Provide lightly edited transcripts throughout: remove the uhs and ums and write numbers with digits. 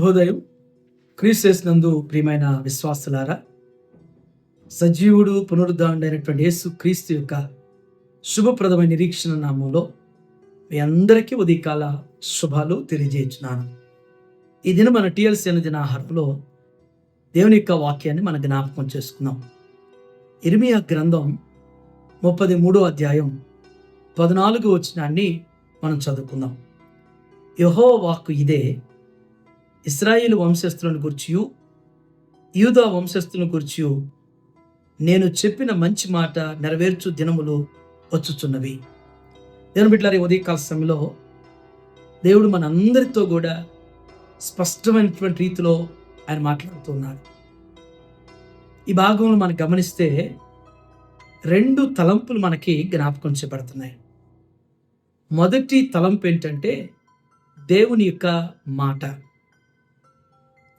శుభోదయం. క్రీస్తు ప్రియమైన విశ్వాసులారా, సజీవుడు పునరుద్ధారుడైనటువంటి యేసు క్రీస్తు యొక్క శుభప్రదమైన నిరీక్షణ నామంలో మీ అందరికీ ఉదయకాల శుభాలు తెలియజేస్తున్నాను. ఈ దిన మన టిఎల్సి అనే దినాహారంలో దేవుని యొక్క వాక్యాన్ని మనం జ్ఞాపకం చేసుకుందాం. ఇర్మియా గ్రంథం 33వ అధ్యాయం 14వ వచనాన్ని మనం చదువుకుందాం. యెహోవా వాక్కు ఇదే, ఇశ్రాయేలు వంశస్థులను గూర్చియు యూదా వంశస్థులను గూర్చియు నేను చెప్పిన మంచి మాట నెరవేర్చు దినములు వచ్చుచున్నవి. దేవుని బిడ్డలారా, ఉదయకాల సమయంలో దేవుడు మన అందరితో కూడా స్పష్టమైనటువంటి రీతిలో ఆయన మాట్లాడుతున్నాడు. ఈ భాగంలో మనం గమనిస్తే 2 తలంపులు మనకి జ్ఞాపకం చేయబడుతున్నాయి. మొదటి తలంపు ఏంటంటే దేవుని యొక్క మాట.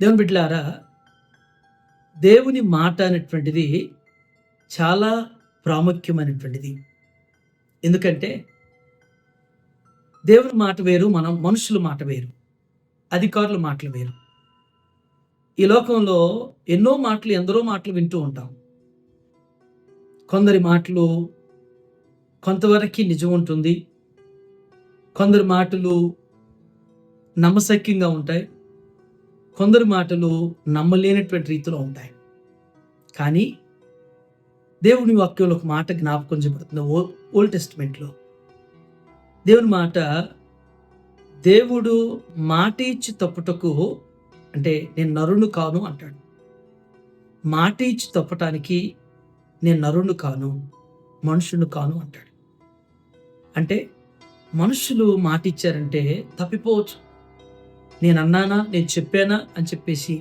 దేవుని బిడ్డలారా, దేవుని మాట అనేటువంటిది చాలా ప్రాముఖ్యమైనటువంటిది. ఎందుకంటే దేవుని మాట వేరు, మనుషుల మాట వేరు, అధికారుల మాటలు వేరు. ఈ లోకంలో ఎన్నో మాటలు, ఎందరో మాటలు వింటూ ఉంటాం. కొందరి మాటలు కొంతవరకు నిజం ఉంటుంది, కొందరి మాటలు నమ్మశక్యంగా ఉంటాయి, కొందరి మాటలు నమ్మలేనటువంటి రీతిలో ఉంటాయి. కానీ దేవుని వాక్యంలో ఒక మాట జ్ఞాపకం చేయబడుతుంది. ఓల్డ్ టెస్టిమెంట్లో దేవుని మాట, దేవుడు మాట ఇచ్చి తప్పుటకు, అంటే నేను నరుణ్ణి కాను అంటాడు. మాట ఇచ్చి తప్పటానికి నేను నరుణ్ణి కాను, మనుషుని కాను అంటాడు. అంటే మనుషులు మాట ఇచ్చారంటే తప్పిపోవచ్చు. నేను అన్నానా, నేను చెప్పానా అని చెప్పేసి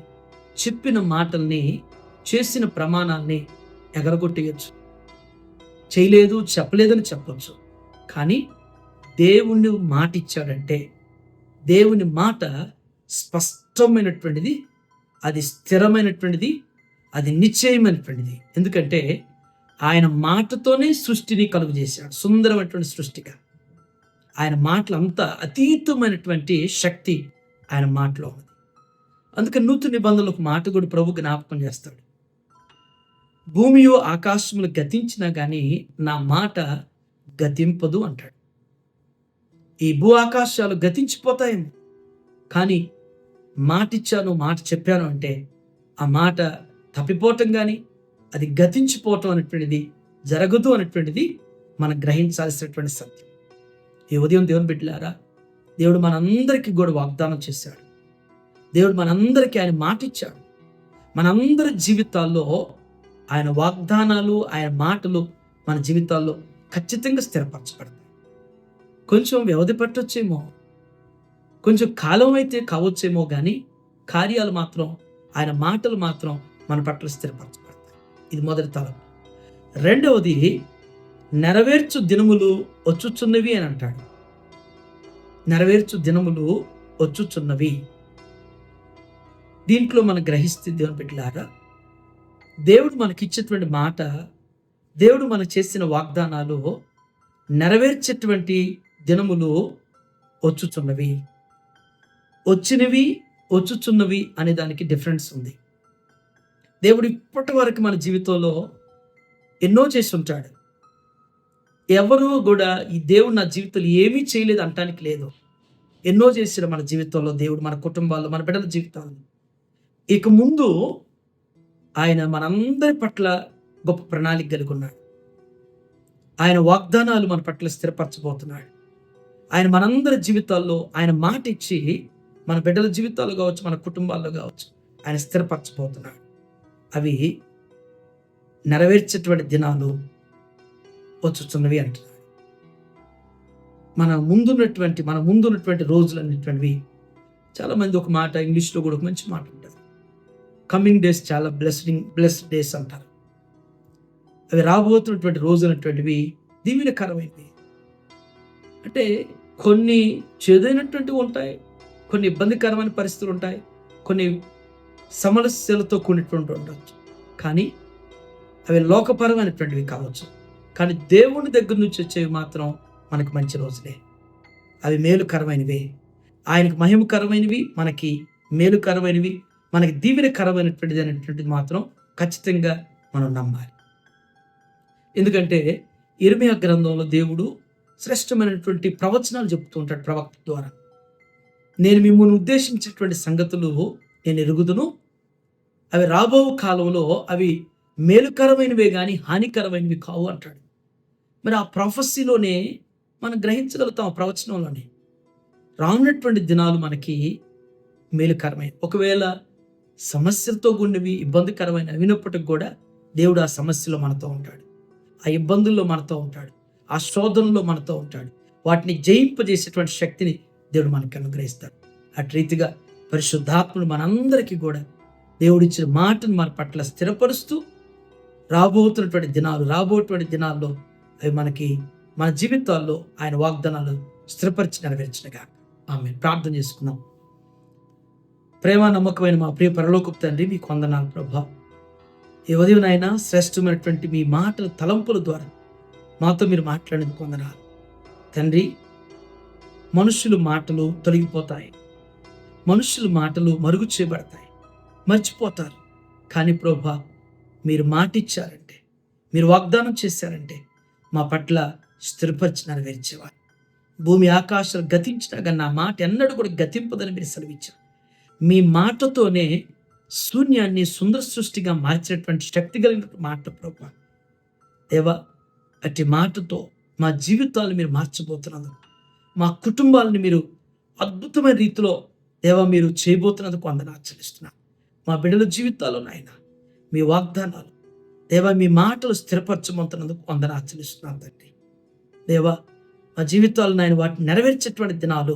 చెప్పిన మాటల్ని, చేసిన ప్రమాణాల్ని ఎగరగొట్టేయచ్చు, చేయలేదు చెప్పలేదని చెప్పచ్చు. కానీ దేవుని మాట ఇచ్చాడంటే దేవుని మాట స్పష్టమైనటువంటిది, అది స్థిరమైనటువంటిది, అది నిశ్చయమైనటువంటిది. ఎందుకంటే ఆయన మాటతోనే సృష్టిని కలుగు చేశాడు, సుందరమైనటువంటి సృష్టిగా. ఆయన మాటలు అంతా అతీతమైనటువంటి శక్తి ఆయన మాటలో ఉంది. అందుకే నూతన నిబంధనలు ఒక మాట కూడా ప్రభు జ్ఞాపకం చేస్తాడు. భూమియు ఆకాశములు గతించినా కానీ నా మాట గతింపదు అంటాడు. ఈ భూ ఆకాశాలు గతించిపోతాయేమో, కానీ మాట ఇచ్చాను, మాట చెప్పాను అంటే ఆ మాట తప్పిపోవటం కానీ అది గతించిపోవటం అనేటువంటిది జరగదు అనేటువంటిది మనం గ్రహించాల్సినటువంటి సత్యం. ఈ ఉదయం దేవుని బిడ్డలారా, దేవుడు మనందరికీ కూడా వాగ్దానం చేశాడు. దేవుడు మనందరికీ ఆయన మాట ఇచ్చాడు. మనందరి జీవితాల్లో ఆయన వాగ్దానాలు, ఆయన మాటలు మన జీవితాల్లో ఖచ్చితంగా స్థిరపరచబడతాయి. కొంచెం వ్యవధి పట్టొచ్చేమో, కొంచెం కాలం అయితే కావచ్చేమో, కానీ కార్యాలు మాత్రం, ఆయన మాటలు మాత్రం మన పట్ల స్థిరపరచబడతాయి. ఇది మొదటి తలం. రెండవది, నెరవేర్చు దినములు వచ్చుచున్నవి అని అంటాడు. నెరవేర్చు దినములు వచ్చుచున్నవి. దీంట్లో మనం గ్రహిస్తే దేవుని బిడ్డలారా, దేవుడు మనకిచ్చేటువంటి మాట, దేవుడు మనకు చేసిన వాగ్దానాలు నెరవేర్చేటువంటి దినములు వచ్చుచున్నవి. వచ్చినవి, వచ్చుచున్నవి అనే దానికి డిఫరెన్స్ ఉంది. దేవుడు ఇప్పటి వరకు మన జీవితంలో ఎన్నో చేసి ఉంటాడు. ఎవరు కూడా ఈ దేవుడు నా జీవితంలో ఏమీ చేయలేదు అంటానికి లేదు. ఎన్నో చేసిన మన జీవితంలో దేవుడు, మన కుటుంబాల్లో, మన బిడ్డల జీవితాల్లో. ఇక ముందు ఆయన మనందరి పట్ల గొప్ప ప్రణాళిక కలిగి ఉన్నాడు. ఆయన వాగ్దానాలు మన పట్ల స్థిరపరచబోతున్నాడు. ఆయన మనందరి జీవితాల్లో ఆయన మాట ఇచ్చి, మన బిడ్డల జీవితాల్లో కావచ్చు, మన కుటుంబాల్లో కావచ్చు, ఆయన స్థిరపరచబోతున్నాడు. అవి నెరవేర్చేటువంటి దినాలు వచ్చుచున్నవి అంటున్నాడు. మన ముందున్నటువంటి రోజులు అనేటువంటివి, చాలామంది ఒక మాట ఇంగ్లీష్లో కూడా ఒక మంచి మాట ఉంటుంది, కమింగ్ డేస్ చాలా బ్లెస్డ్ డేస్ అంటారు. అవి రాబోతున్నటువంటి రోజులు అనేటువంటివి దీవెనకరమైనవి. అంటే కొన్ని చేదైనటువంటివి ఉంటాయి, కొన్ని ఇబ్బందికరమైన పరిస్థితులు ఉంటాయి, కొన్ని సమస్యలతో కూడినటువంటి ఉండవచ్చు. కానీ అవి లోకపరమైనటువంటివి కావచ్చు. కానీ దేవుని దగ్గర నుంచి వచ్చేవి మాత్రం మనకు మంచి రోజులే. అవి మేలుకరమైనవి, ఆయనకు మహిమకరమైనవి, మనకి మేలుకరమైనవి, మనకి దీవెనకరమైనటువంటిది అనేటువంటిది మాత్రం ఖచ్చితంగా మనం నమ్మాలి. ఎందుకంటే ఇర్మియా గ్రంథంలో దేవుడు శ్రేష్టమైనటువంటి ప్రవచనాలు చెప్తూ ఉంటాడు ప్రవక్త ద్వారా. నేను మిమ్మల్ని ఉద్దేశించేటువంటి సంగతులు నేను ఎరుగుదును, అవి రాబో కాలంలో అవి మేలుకరమైనవే కానీ హానికరమైనవి కావు అంటాడు. మరి ఆ ప్రొఫెసీలోనే మనం గ్రహించగలుగుతాం, ఆ ప్రవచనంలోనే రానున్నటువంటి దినాలు మనకి మేలుకరమైన, ఒకవేళ సమస్యలతో కూడినవి ఇబ్బందికరమైన అయినప్పటికి కూడా దేవుడు ఆ సమస్యలో మనతో ఉంటాడు, ఆ ఇబ్బందుల్లో మనతో ఉంటాడు, ఆ శోధనలో మనతో ఉంటాడు. వాటిని జయింపజేసేటువంటి శక్తిని దేవుడు మనకు అనుగ్రహిస్తాడు. అటు రీతిగా పరిశుద్ధాత్ముడు మనందరికీ కూడా దేవుడిచ్చిన మాటను మన పట్ల స్థిరపరుస్తూ రాబోయేటువంటి దినాల్లో అవి మనకి మన జీవితాల్లో ఆయన వాగ్దానాలు స్థిరపరిచి నెరవేర్చినగా ఆమె ప్రార్థన చేసుకుందాం. ప్రేమ నమ్మకమైన మా ప్రియ పరలోకపు తండ్రి, మీకు వందనాలు ప్రభా. ఈ ఉదయం నాయన శ్రేష్టమైనటువంటి మీ మాటల తలంపుల ద్వారా మాతో మీరు మాట్లాడేందుకు వందనాలు తండ్రి. మనుషుల మాటలు తొలగిపోతాయి, మనుషుల మాటలు మరుగు చేయబడతాయి, మర్చిపోతారు. కానీ ప్రభా, మీరు మాట ఇచ్చారంటే, మీరు వాగ్దానం చేశారంటే మా పట్ల స్థిరపరిచి నెరవేర్చేవారు. భూమి ఆకాశాలు గతించినా కానీ నా మాట ఎన్నడూ కూడా గతింపదని మీరు సెలవిచ్చారు. మీ మాటతోనే శూన్యాన్ని సుందర సృష్టిగా మార్చినటువంటి శక్తి కలిగిన మాట ప్రభా. దేవా, అట్టి మాటతో మా జీవితాలను మీరు మార్చబోతున్నందుకు, మా కుటుంబాలను మీరు అద్భుతమైన రీతిలో దేవా మీరు చేయబోతున్నందుకు వందనాలు చెల్లిస్తున్నాను. మా బిడ్డల జీవితాల్లో నాయన మీ వాగ్దానాలు దేవా, మీ మాటలు స్థిరపరచబోతున్నందుకు వందనాలు చెల్లిస్తున్నాను తండ్రి. దేవా, మా జీవితాలు నాయన వాటిని నెరవేర్చేటువంటి దినాలు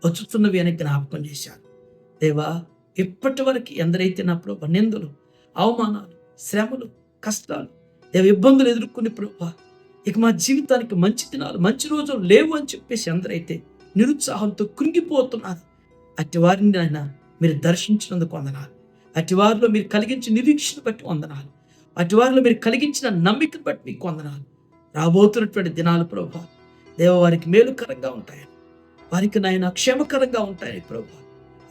వచ్చుతున్నవి అని జ్ఞాపకం చేశారు. దేవా, ఇప్పటి వరకు ఎందరైతే నా ప్రభు నిందలు, అవమానాలు, శ్రమలు, కష్టాలు, దేవ ఇబ్బందులు ఎదుర్కొని ప్రభా ఇక మా జీవితానికి మంచి దినాలు, మంచి రోజులు లేవు అని చెప్పేసి ఎందరైతే నిరుత్సాహంతో కృంగిపోతున్నారు, అట్టి వారిని ఆయన మీరు దర్శించినందుకు వందనాలు. అట్టి వారిలో మీరు కలిగించిన నిరీక్షణ బట్టి వందనాలు. అట్టి వారిలో మీరు కలిగించిన నమ్మికను బట్టి మీకు వందనాలు. రాబోతున్నటువంటి దినాలు ప్రభా దేవ వారికి మేలుకరంగా ఉంటాయని, వారికి నాయన క్షేమకరంగా ఉంటాయని ప్రభా,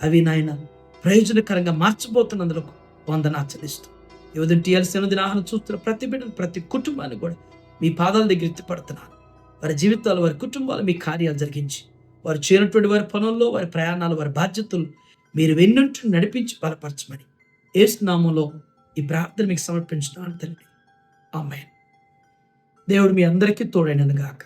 అవి నాయన ప్రయోజనకరంగా మార్చబోతున్నందుకు వందనాలు చెల్లిస్తూ ఈ ఉదయం టీఎల్సీ దినాలను చూస్తున్న ప్రతి బిడ్డను, ప్రతి కుటుంబాన్ని కూడా మీ పాదాల దగ్గర ఎత్తిపడుతున్నాను. వారి జీవితాలు, వారి కుటుంబాలు మీ కార్యాలు జరిగించి, వారు చేరినటువంటి వారి పనుల్లో, వారి ప్రయాణాలు, వారి బాధ్యతలు మీరు వెన్నుంటూ నడిపించి బలపరచమని యేసు నామములో ఈ ప్రార్థన మీకు సమర్పించున్నాను తండ్రి. ఆమేన్. దేవుడు మీ అందరికీ తోడైనను గాక.